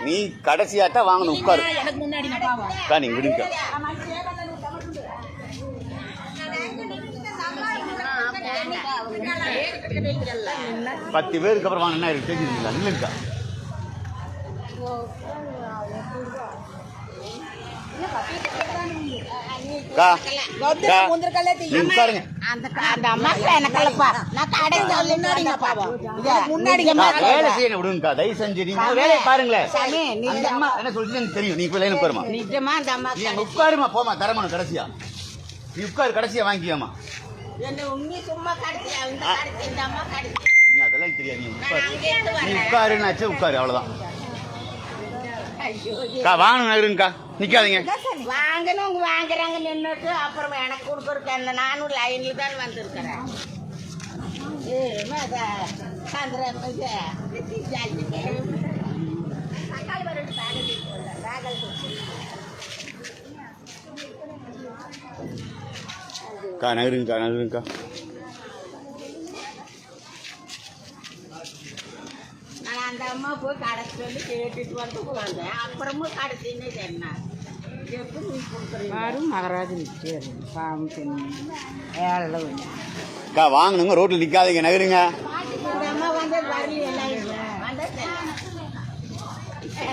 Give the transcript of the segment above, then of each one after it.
நீ கடைசியாட்டா வாங்கணும் உட்காரு நீங்க விடுங்க 10 பேருக்கு அப்புறம் வாங்க என்ன இருக்கு தெரிஞ்சுங்களா இல்லைக்கா தயவு செஞ்சு வேலையை பாருங்களேன் என்ன சொல்லிட்டு தெரியும் நீ உட்காருமா போமா தரமான கடைசியா நீ உட்காரு கடைசியா வாங்கிக்காமா நீ அதெல்லாம் தெரியாது நீ உட்காருன்னாச்சு உட்காரு அவ்வளவுதான் வாங்கணும் நகருங்கக்கா நிக்காதீங்க வாங்கணும் வாங்குறாங்க நின்றுட்டு அப்புறம் எனக்கு கொடுக்குறக்கு அந்த நானும் லைன்ல தான் வந்திருக்கிறேன் நகருங்கக்கா அந்த அம்மா போய் கடைசி சொல்லி கேட்டுட்டு வந்து வந்தேன் அப்புறமும் கடைசின்னு என்ன எப்படி நீ கொடுக்குறீங்க மகராஜன் வாங்கணுங்க ரோட்டில் நிற்காதீங்க நகருங்க அந்த அம்மா வந்து வரல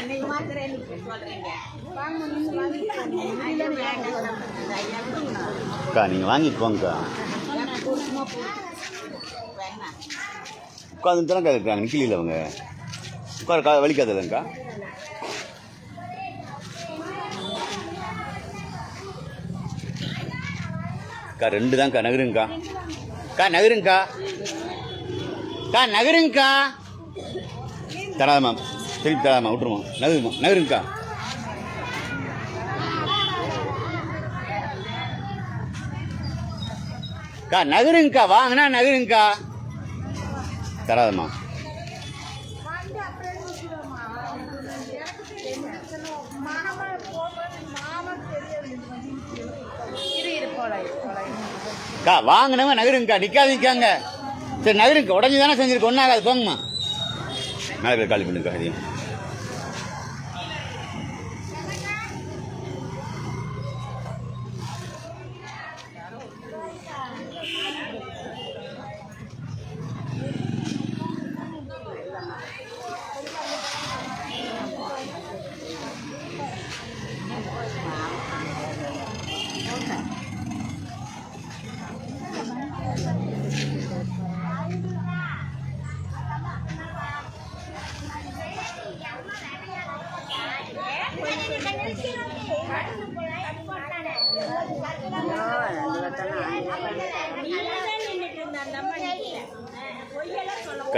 நீ மாத்திரம் சொல்றீங்க நீங்கள் வாங்கிட்டு போங்கக்கா உட்காந்து தானே இருக்காங்க நிக்கல அவங்க உட்கார வலிக்காதுல்லங்கக்கா ரெண்டு தான்க்கா நகருங்கக்கா நகருங்கக்கா தராதம்மா திருப்பி தராதம்மா விட்டுருமா நகருங்கக்கா நகருங்கக்கா வாங்கினா நகருங்கக்கா தராதம்மா வாங்கினவங்க நகருங்கக்கா நிக்காதீங்க சரி நகருங்க உடஞ்சி தானே செஞ்சிருக்க ஒன்றாகாது போங்கம்மா நாளை பேர் காலி பண்ணுக்கா அதையும்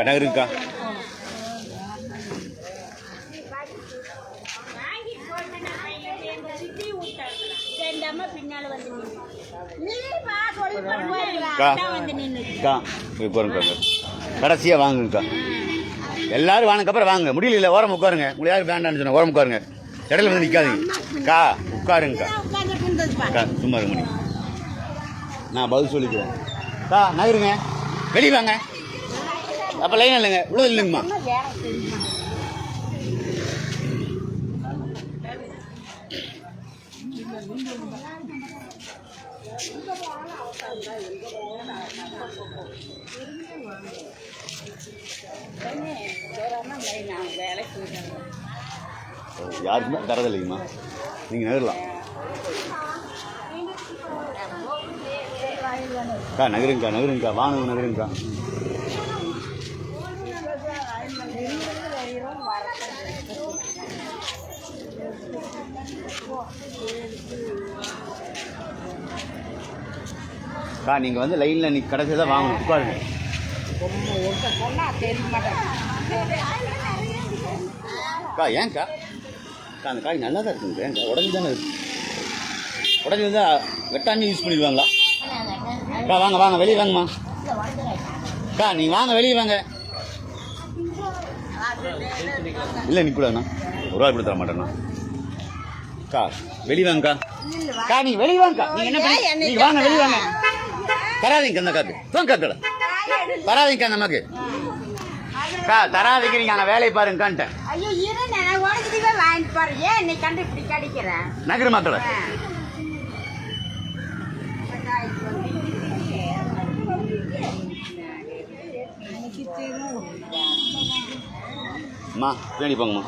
நகருங்கக்கா கடைசியா வாங்குங்கக்கா எல்லாரும் வாங்கினதுக்கப்புறம் வாங்க முடியல ஓரம் உட்காருங்க உங்களுக்கு யாரும் வேண்டாம்னு சொன்னா ஓரம் உட்காருங்க இடையில வந்து நிற்காதீங்கக்கா உட்காருங்கக்கா சும்மா இருங்க நான் பதில் சொல்லிக்கிறேன் நகருங்க வெளியே வாங்க அப்போ லைன் இல்லைங்க உள்ள இல்லைங்கம்மா யாருக்குமே தரதில்லைங்கம்மா நீங்கள் நகரலாம் நகருங்கக்கா வாங்க நகருங்கக்கா நீங்கள் வந்து லைனில் நீ கடைசியில் தான் வாங்கணும் உட்காருங்க ஏன்க்கா அந்த காய் நல்லா தான் இருக்குங்க ஏன்க்கா உடஞ்சி தானே இருக்கு உடஞ்சி வந்தால் வெட்டாஞ்சி யூஸ் பண்ணிடுவாங்களா வாங்க வெளியே வாங்கம்மா நீ வாங்க வெளியே வாங்க இல்லை நிற்கூடாண்ணா ஒரு ரூபா கூட தர மாட்டேண்ணா வெளியே வாங்கக்கா நீங்க வெளியே வாங்கக்கா நீங்க என்ன பண்ணி நீங்க வாங்க வெளியே வாங்க தராதீங்க அந்த காத்து வாங்க தராதீங்க அந்த அம்மாக்கு அக்கா தராதீங்க, நீங்க அங்கே வேலையை பாருங்கன்ட்டேன். ஐயோ இரு, நான் உடச்சிட்டுவே வாங்கிட்டு போறேன். ஏன் நீ கண்டு இப்படி கடிக்கிறேன்? நகர் மக்களை அம்மா பின்னாடி போங்கம்மா.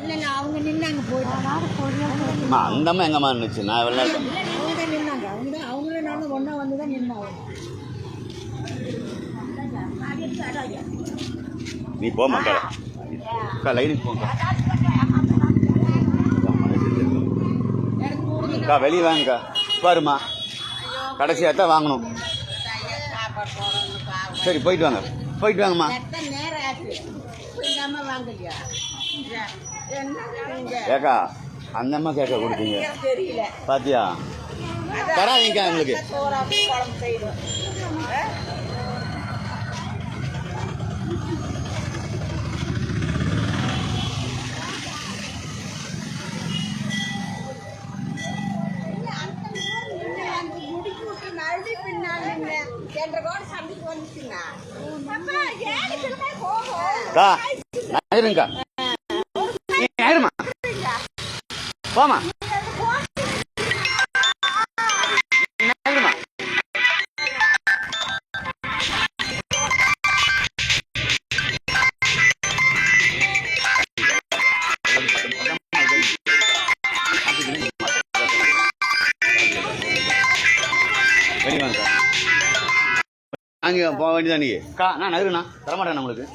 இல்லை அவங்க நின்னாங்க அம்மா அந்த அம்மா எங்கம்மா இருந்துச்சு? நான் விளையாட்டேன். நின்னாங்க அவங்கள நானும் ஒன்றா வந்து தான் நின்னாங்க. நீ போக மாட்டேன் அக்கா, லைனுக்கு போங்க அக்கா, வெளியே வாங்கக்கா. பாருமா கடைசியாக தான் வாங்கணும். சரி போயிட்டு வாங்க, போயிட்டு வாங்கம்மா. ஏக்கா அந்த அம்மா கேட்க கொடுத்தீங்க பாத்தியா? தராதீங்க உங்களுக்கு. நகருங்கக்கா, நகருமா, போமா நகருமா. வெளிவாங்க அங்கே போக வேண்டியதான். நீ அக்கா நான் நகருண்ணா தரமாட்டேன். உங்களுக்கு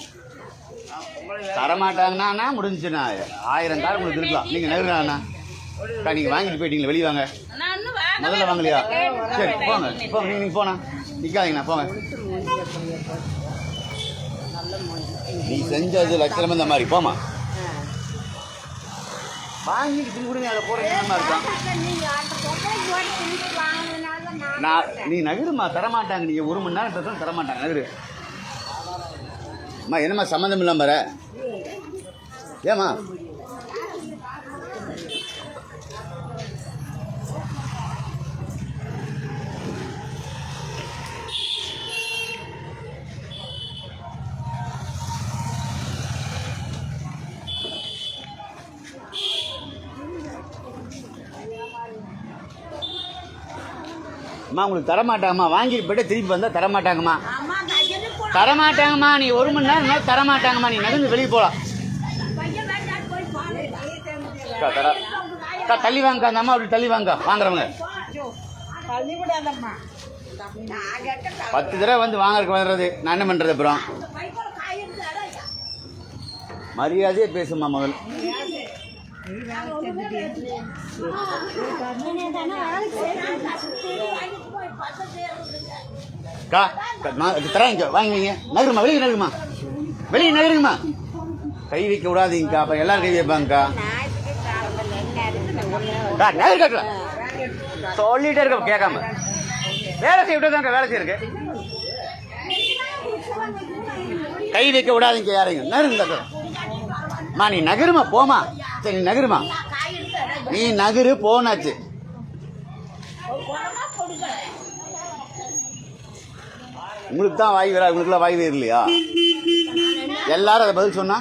தரமாட்டாங்கண்ணா முடிஞ்சுண்ணா. 1000 கார் உங்களுக்கு இருக்கலாம். நீங்கள் நகருண்ணா அக்கா, நீங்கள் வாங்கிட்டு போயிட்டீங்களா? வெளியே வாங்க. முதல்ல வாங்கலையா? சரி போங்க போங்க, நீங்கள் போனா நிற்காதீங்கண்ணா, போங்க. நீ செஞ்சது லட்சணம் இந்த மாதிரி போமா. வாங்கிட்டு கொடுங்க, அதை போடுற இருக்கான். நான் நீ நகருமா, தரமாட்டாங்க. நீங்கள் 1 மணி நேரம் பேசணும், தரமாட்டாங்க. நகரு அம்மா. என்னம்மா சம்மந்தம் இல்லாம வர? ஏம்மா அம்மா உங்களுக்கு தரமாட்டாங்கம்மா. வாங்கிட்டு போய்ட்டு திருப்பி வந்தால் தரமாட்டாங்கம்மா, தரமாட்டாங்கம்மா. நீ 1 மணி நேரம் தரமாட்டாங்கம்மா. நீ நகர்ந்து வெளியே போகலாம். தள்ளி வாங்க அந்த அம்மா, அப்படி தள்ளி வாங்க. வாங்குறவங்க 10 தடவை வந்து வாங்கறதுக்கு வர்றது. நான் என்ன பண்ணுறது? அப்புறம் மரியாதையே பேசுமா முதல். தராங்க வாங்குவீங்க. நகருமா, வெளியே நகருமா, வெளியே நகருங்கம்மா. கை வைக்க விடாதீங்கக்கா, அப்ப எல்லாரும் கை வைப்பாங்கக்கா. சொல்லிட்டே இருக்க கேட்காம வேலை செய்ய விட்டு வேலை செய்யிருக்கு. கை வைக்க விடாதீங்க யாரையும். நகருங்க மா. நீ நகருமா, போமா. சரி நீ நகருமா, நீ நகரு போனாச்சு. உங்களுக்கு தான் வாய் வரா, உங்களுக்குலாம் வாய் வேறு இல்லையா? எல்லாரும் அதை பதில் சொன்னா